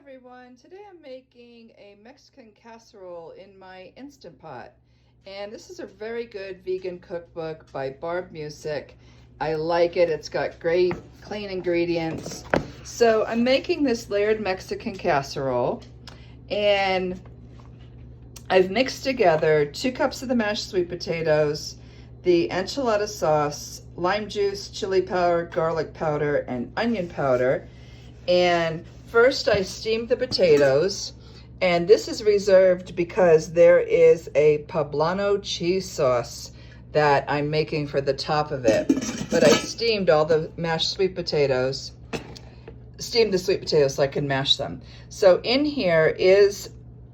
everyone. Today I'm making a Mexican casserole in my Instant Pot. And this is a very good vegan cookbook by Barb Music. I like it. It's got great clean ingredients. So I'm making this layered Mexican casserole, and I've mixed together 2 cups of the mashed sweet potatoes, the enchilada sauce, lime juice, chili powder, garlic powder, and onion powder. And first I steamed the potatoes, and this is reserved because there is a Poblano cheese sauce that I'm making for the top of it. But I steamed all the mashed sweet potatoes, steamed the sweet potatoes so I can mash them. So in here is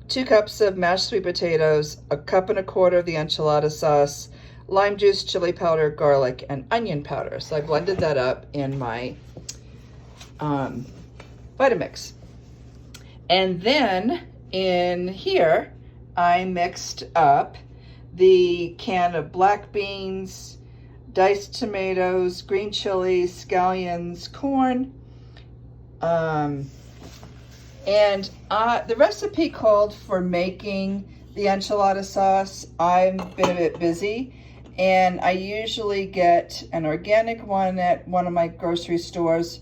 2 cups of mashed sweet potatoes, 1.25 cups of the enchilada sauce, lime juice, chili powder, garlic, and onion powder. So I blended that up in my Vitamix. And then in here, I mixed up the can of black beans, diced tomatoes, green chilies, scallions, corn, and the recipe called for making the enchilada sauce. I've been a bit busy, and I usually get an organic one at one of my grocery stores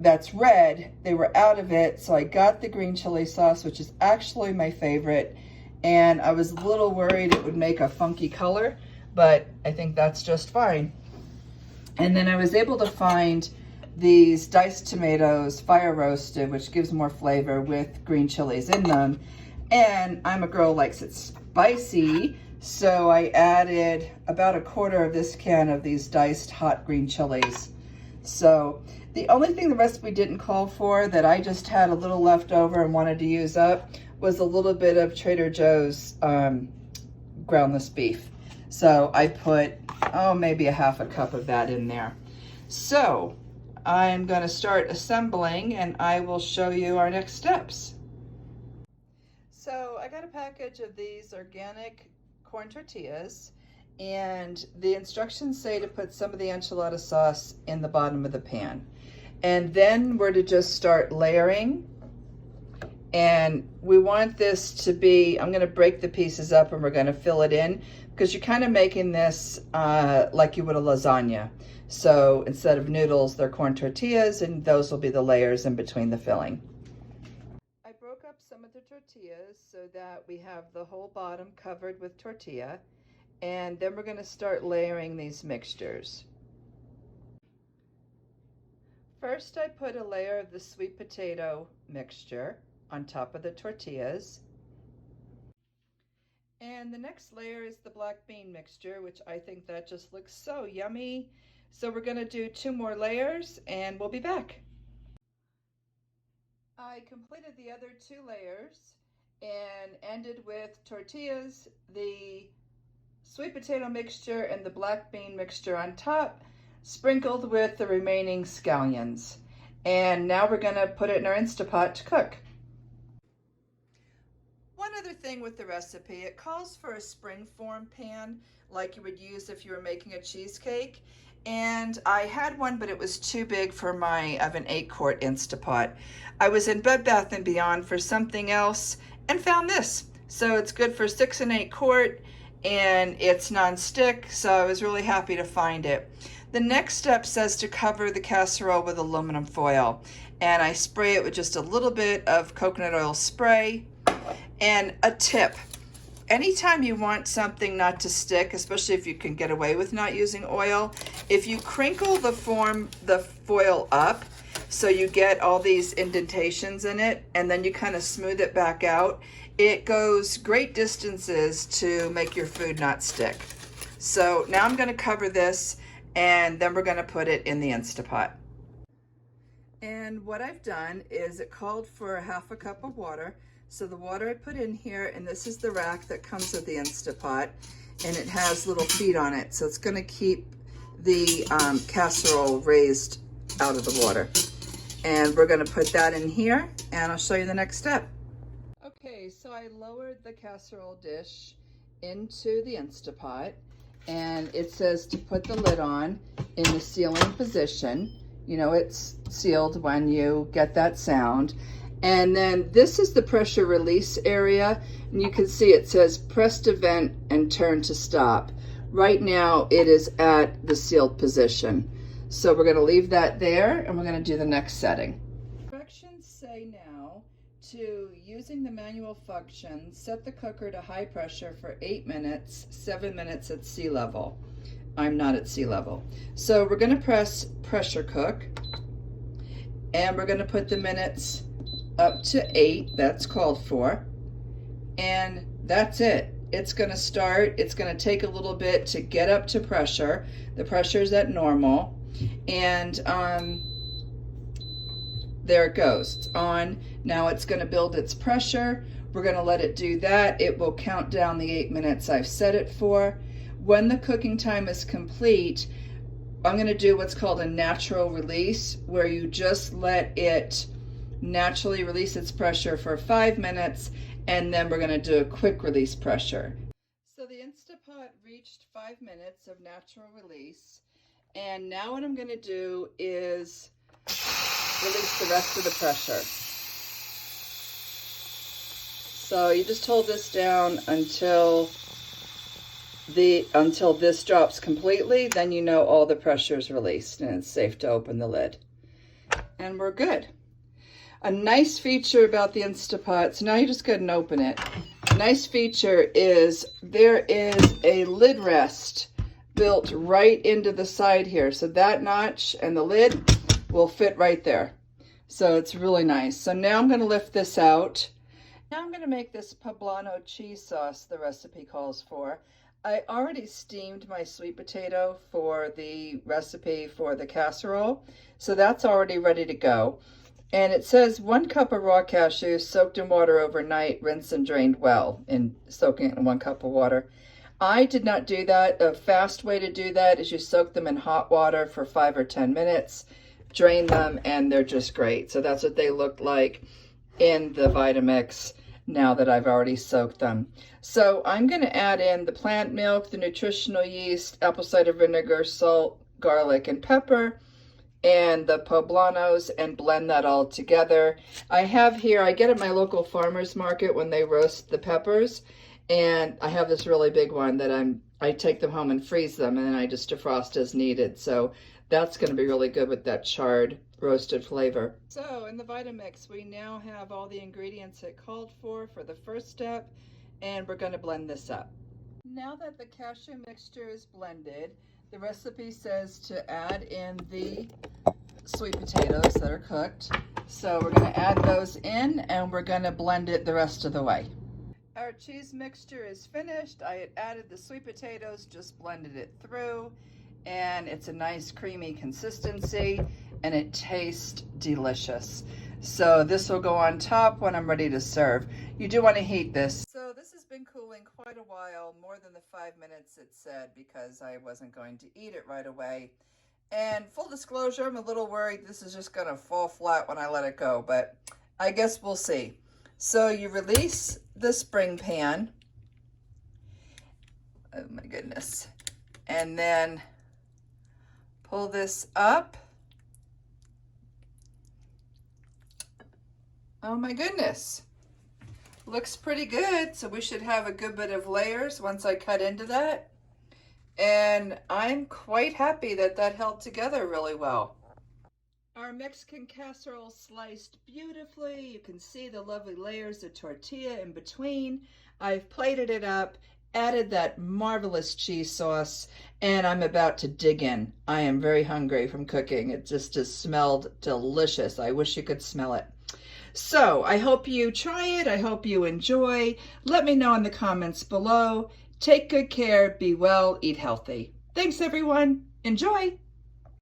that's red. They were out of it, so I got the green chili sauce, which is actually my favorite, and I was a little worried it would make a funky color, but I think that's just fine. And then I was able to find these diced tomatoes, fire roasted, which gives more flavor with green chilies in them, and I'm a girl who likes it spicy, so I added about 1/4 of this can of these diced hot green chilies. So the only thing the recipe didn't call for that I just had a little left over and wanted to use up was a little bit of Trader Joe's groundless beef. So I put, maybe 1/2 cup of that in there. So I'm going to start assembling, and I will show you our next steps. So I got a package of these organic corn tortillas, and the instructions say to put some of the enchilada sauce in the bottom of the pan. And then we're to just start layering. And we want this to be, I'm going to break the pieces up and we're going to fill it in, because you're kind of making this like you would a lasagna. So instead of noodles, they're corn tortillas, and those will be the layers in between the filling. I broke up some of the tortillas so that we have the whole bottom covered with tortilla. And then we're going to start layering these mixtures. First, I put a layer of the sweet potato mixture on top of the tortillas. And the next layer is the black bean mixture, which I think that just looks so yummy. So we're going to do 2 more layers, and we'll be back. I completed the other 2 layers and ended with tortillas, the sweet potato mixture, and the black bean mixture on top, sprinkled with the remaining scallions. And now we're going to put it in our Instapot to cook. One other thing with the recipe, it calls for a springform pan like you would use if you were making a cheesecake. And I had one, but it was too big for I have an 8-quart Instapot. I was in Bed Bath & Beyond for something else and found this. So it's good for 6 and 8 quart. And it's non-stick, so I was really happy to find it. The next step says to cover the casserole with aluminum foil, and I spray it with just a little bit of coconut oil spray. And a tip, anytime you want something not to stick, especially if you can get away with not using oil, if you crinkle the foil up so you get all these indentations in it, and then you kind of smooth it back out, it goes great distances to make your food not stick. So now I'm going to cover this, and then we're going to put it in the Instapot. And what I've done is it called for 1/2 cup of water. So the water I put in here, and this is the rack that comes with the Instapot, and it has little feet on it. So it's going to keep the casserole raised out of the water. And we're going to put that in here, and I'll show you the next step. Okay, so I lowered the casserole dish into the Instapot, and it says to put the lid on in the sealing position. You know it's sealed when you get that sound. And then this is the pressure release area. And you can see it says press to vent and turn to stop. Right now it is at the sealed position. So we're gonna leave that there and we're gonna do the next setting. Directions say now to, using the manual function, set the cooker to high pressure for 8 minutes, 7 minutes at sea level. I'm not at sea level. So we're gonna press pressure cook and we're gonna put the minutes up to 8, that's called for. And that's it. It's gonna start, it's gonna take a little bit to get up to pressure. The pressure is at normal. And there it goes, it's on. Now it's gonna build its pressure. We're gonna let it do that. It will count down the 8 minutes I've set it for. When the cooking time is complete, I'm gonna do what's called a natural release, where you just let it naturally release its pressure for 5 minutes, and then we're gonna do a quick release pressure. So the Instapot reached 5 minutes of natural release. And now what I'm gonna do is release the rest of the pressure. So you just hold this down until this drops completely, then you know all the pressure is released and it's safe to open the lid. And we're good. A nice feature about the Instapot, so now you just go ahead and open it. A nice feature is there is a lid rest built right into the side here. So that notch and the lid will fit right there. So it's really nice. So now I'm going to lift this out. Now I'm going to make this Poblano cheese sauce the recipe calls for. I already steamed my sweet potato for the recipe for the casserole. So that's already ready to go. And it says 1 cup of raw cashews soaked in water overnight, rinsed and drained well, in soaking it in 1 cup of water. I did not do that. A fast way to do that is you soak them in hot water for 5 or 10 minutes, drain them, and they're just great. So that's what they look like in the Vitamix now that I've already soaked them. So I'm going to add in the plant milk, the nutritional yeast, apple cider vinegar, salt, garlic, and pepper, and the poblanos, and blend that all together. I have here, I get at my local farmer's market when they roast the peppers, and I have this really big one that I take them home and freeze them, and then I just defrost as needed. So that's going to be really good with that charred roasted flavor. So in the Vitamix, we now have all the ingredients it called for the first step, and we're going to blend this up. Now that the cashew mixture is blended, the recipe says to add in the sweet potatoes that are cooked. So we're going to add those in, and we're going to blend it the rest of the way. Our cheese mixture is finished. I had added the sweet potatoes, just blended it through, and it's a nice creamy consistency, and it tastes delicious. So this will go on top when I'm ready to serve. You do want to heat this. So this has been cooling quite a while, more than the 5 minutes it said, because I wasn't going to eat it right away. And full disclosure, I'm a little worried this is just gonna fall flat when I let it go, but I guess we'll see. So you release the spring pan. Oh my goodness. And then pull this up. Oh my goodness. Looks pretty good. So we should have a good bit of layers once I cut into that. And I'm quite happy that that held together really well. Our Mexican casserole sliced beautifully. You can see the lovely layers of tortilla in between. I've plated it up, added that marvelous cheese sauce, and I'm about to dig in. I am very hungry from cooking. It just has smelled delicious. I wish you could smell it. So I hope you try it. I hope you enjoy. Let me know in the comments below. Take good care, be well, eat healthy. Thanks everyone. Enjoy.